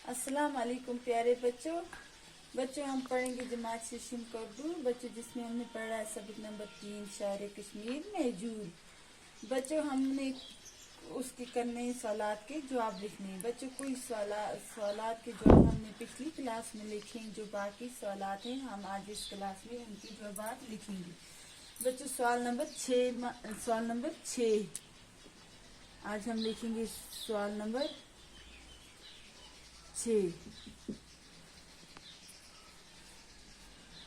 अस्सलाम वालेकुम प्यारे बच्चों हम पढ़ेंगे जमात शिशिम का उर्दू बच्चों, जिसमें हमने पढ़ा है सबक नंबर 3 शायर कश्मीर महजूर। बच्चों हमने उसके करने सवालात के जवाब लिखने हैं। बच्चों कोई सवालात के जवाब हमने पिछली क्लास में लिखे, जो बाकी सवालात हैं हम आज इस क्लास में उनके जवाब लिखेंगे। बच्चों सवाल नंबर 6 आज हम लिखेंगे। सवाल नंबर 6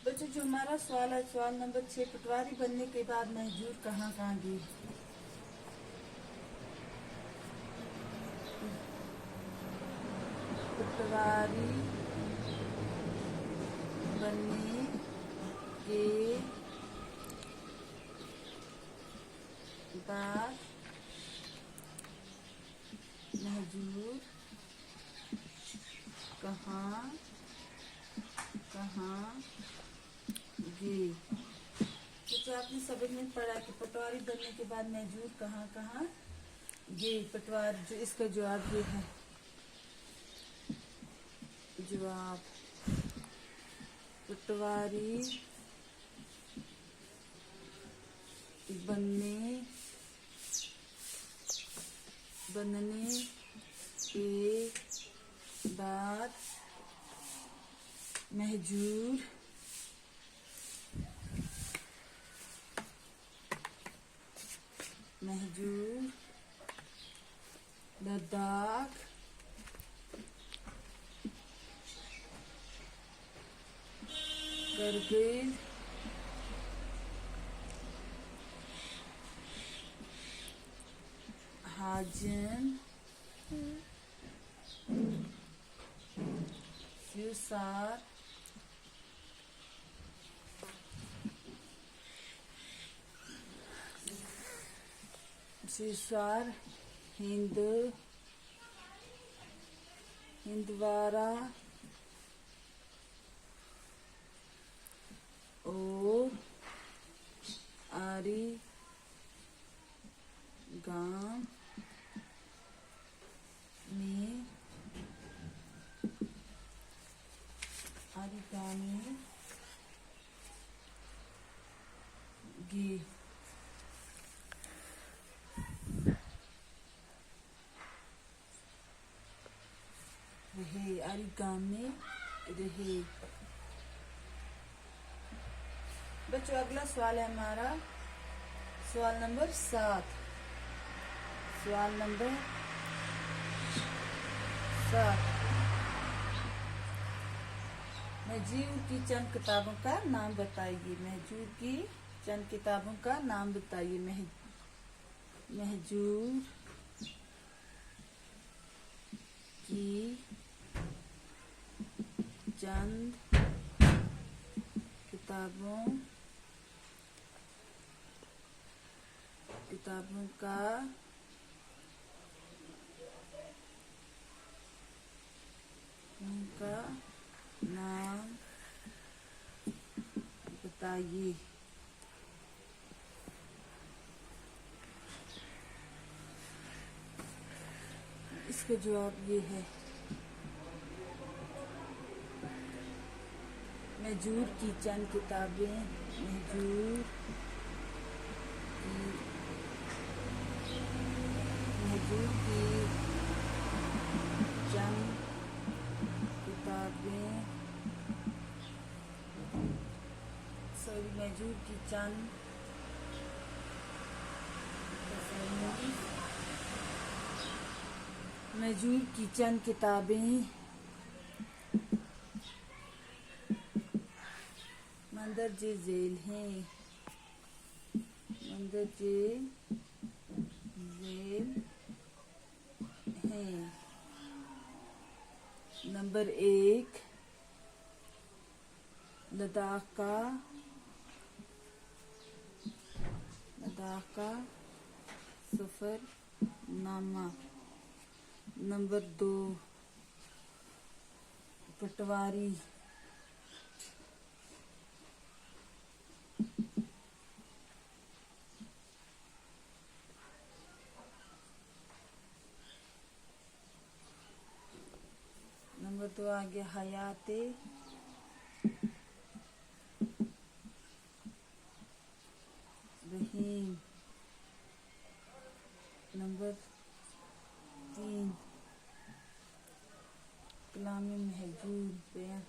बच्चों जो हमारा सवाल है, सवाल नंबर 6, पटवारी बनने के बाद महजूर कहाँ कहाँ गई। पटवारी बनने के बाद महजूर कहाँ कहाँ गए। तो आपने सबक में पढ़ा कि पटवारी बनने के बाद महजूर कहाँ कहाँ गए। पटवार जो इसका जवाब ये है। जवाब पटवारी बनने के बाद महजूर लद्दाख करगिल हाजन सिसार हिंदवारा और आरी गांव में गी रहे। आरी गांव में रहे। बच्चों अगला सवाल है हमारा सवाल नंबर 7। सवाल नंबर 7, महजूर की चंद किताबों का नाम बताइए। महजूर की चंद किताबों का नाम बताइए। महजूर की चंद किताबों का नाम बताइए। इसका जवाब ये है। महजूर की चंद किताबें महजूर की चंद किताबें महजूर की चंद किताबें मंदरजे झेल हैं। नंबर 1, लद्दाख का सफरनामा। नंबर 2, पटवारी। नंबर 2 आ गया हयाते रहीम। नंबर 3 कलाम महजूर बयां।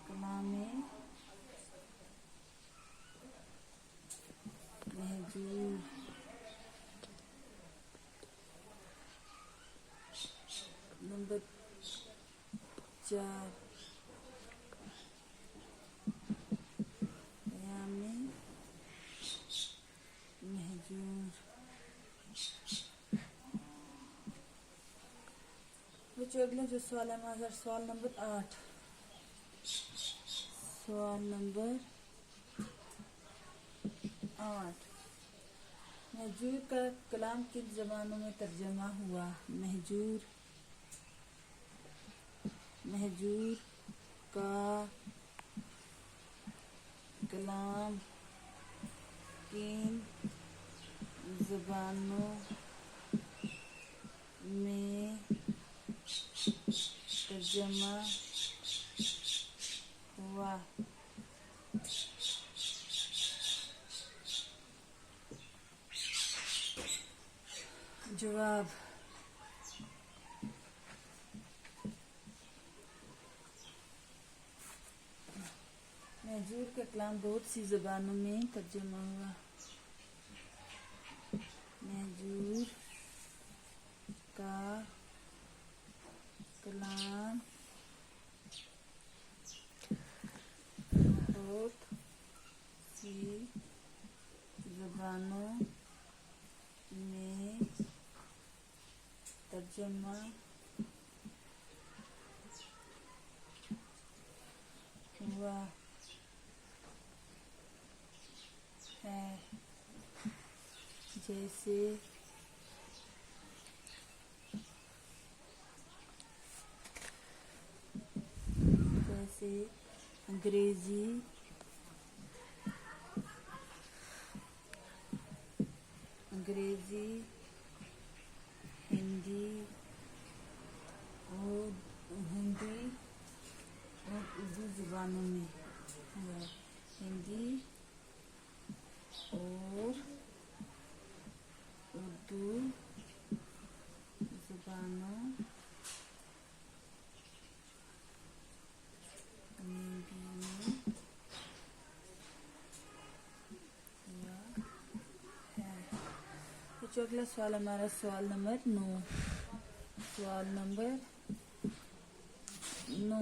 कलाम महजूर। नंबर 4 कलाम महजूर। बच्चों अगला जो सवाल है हमारा सवाल नंबर 8। सवाल नंबर 8 महजूर का कलाम किन ज़बानों में तर्जमा हुआ? महजूर का कलाम किन ज़बानों में तर्जमा हुआ? जवाब महजूर का कलाम बहुत सी ज़बानों में तर्जमा हुआ। महजूर का कलाम बहुत सी ज़बानों में तर्जमा हुआ है। जैसे अंग्रेजी, हिंदी और उर्दू ज़बानों में हुआ। हिंदी और उर्दू ज़बानों में भी हुआ है। तो अगला सवाल हमारा सवाल नंबर 9। सवाल नंबर 9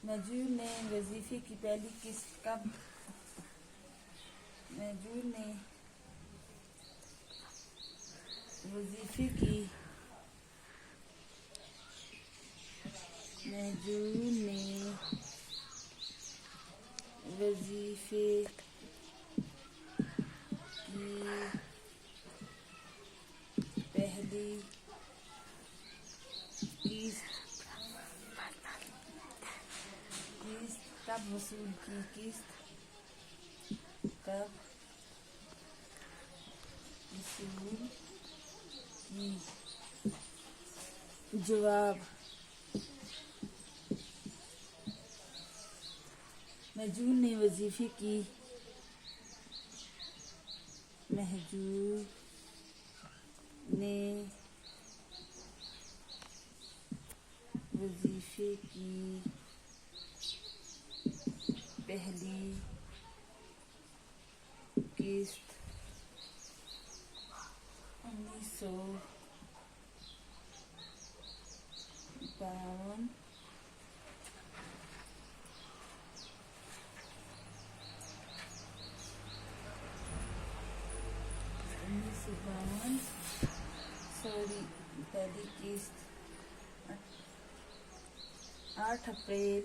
महजूर ने वजीफे की पहली किस्त कब? महजूर ने वजीफे की पहली किस्त कब वसूल की? किस्त कब वसूल की? जवाब महजूर ने वजीफे की पहली किस्त 1952 पहली किस्त 8 अप्रैल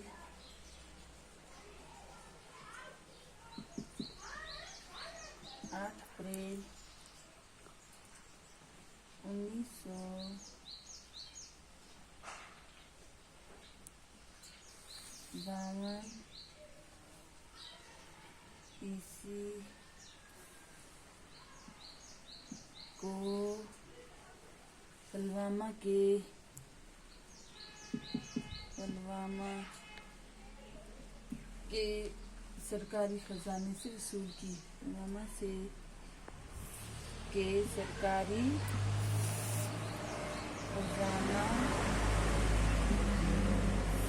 1952 ईस्वी को पुलवामा के सरकारी खजाने से वसूल की। पुलवामा के सरकारी खजाना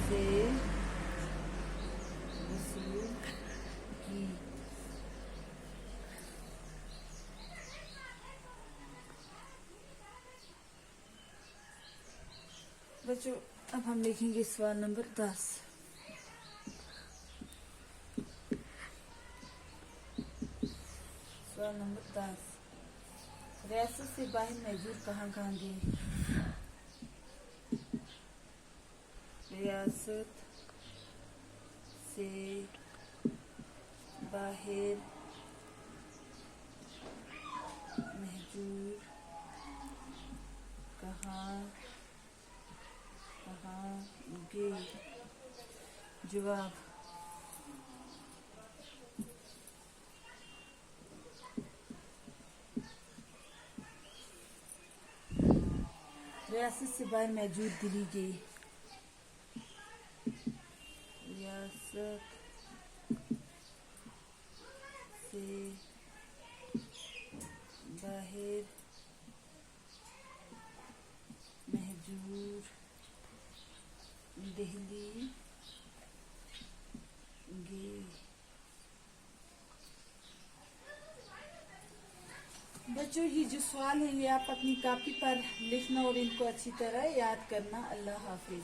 से वसूल की। बच्चों अब हम लिखेंगे सवाल नंबर 10। सवाल नंबर 10, रियासत से बाहर मजदूर कहाँ गए? रियासत से बाहर मजदूर कहाँ गए? जवाब, रियासत से बाहर मौजूद दिल्ली गए। रियासत से बाहर मौजूद दिल्ली गए। बच्चों ये जो सवाल है ये आप अपनी कॉपी पर लिखना और इनको अच्छी तरह याद करना। अल्लाह हाफिज।